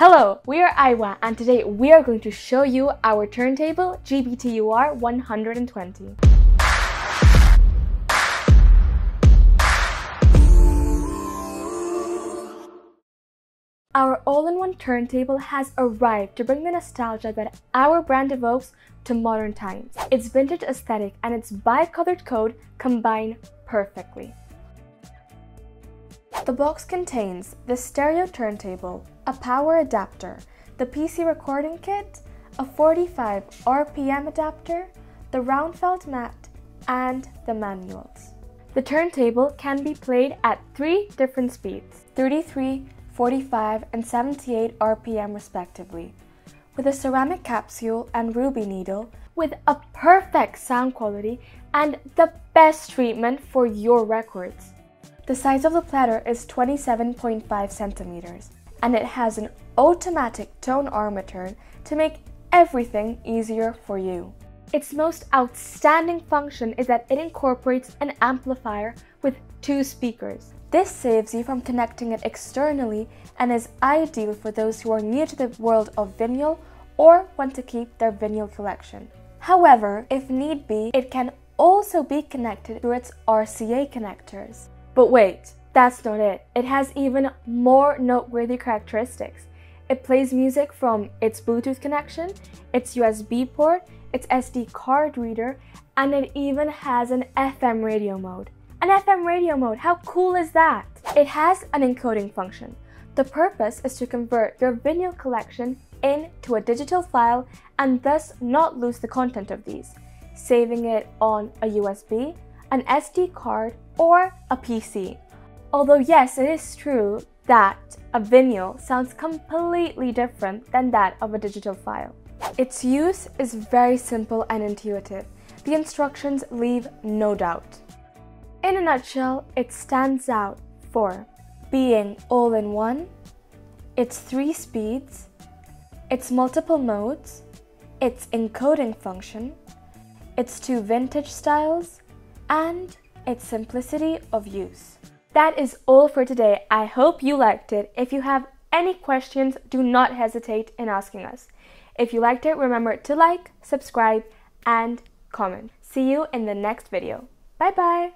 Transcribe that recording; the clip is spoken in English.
Hello, we are Aiwa, and today we are going to show you our turntable GBTUR-120. Our all-in-one turntable has arrived to bring the nostalgia that our brand evokes to modern times. Its vintage aesthetic and its bi-colored code combine perfectly. The box contains the stereo turntable, a power adapter, the PC recording kit, a 45 RPM adapter, the round felt mat, and the manuals. The turntable can be played at 3 different speeds, 33, 45, and 78 RPM respectively, with a ceramic capsule and ruby needle, with a perfect sound quality and the best treatment for your records. The size of the platter is 27.5 centimeters, and it has an automatic tone armature to make everything easier for you. Its most outstanding function is that it incorporates an amplifier with 2 speakers. This saves you from connecting it externally and is ideal for those who are new to the world of vinyl or want to keep their vinyl collection. However, if need be, it can also be connected through its RCA connectors. But wait, that's not it. It has even more noteworthy characteristics. It plays music from its Bluetooth connection, its USB port, its SD card reader, and it even has an FM radio mode. An FM radio mode, how cool is that? It has an encoding function. The purpose is to convert your vinyl collection into a digital file and thus not lose the content of these, saving it on a USB, an SD card, or a PC. Although yes, it is true that a vinyl sounds completely different than that of a digital file. Its use is very simple and intuitive. The instructions leave no doubt. In a nutshell, it stands out for being all-in-one, its 3 speeds, its multiple modes, its encoding function, its 2 vintage styles, and its simplicity of use. That is all for today. I hope you liked it. If you have any questions, do not hesitate in asking us. If you liked it, remember to like, subscribe, and comment. See you in the next video. Bye bye!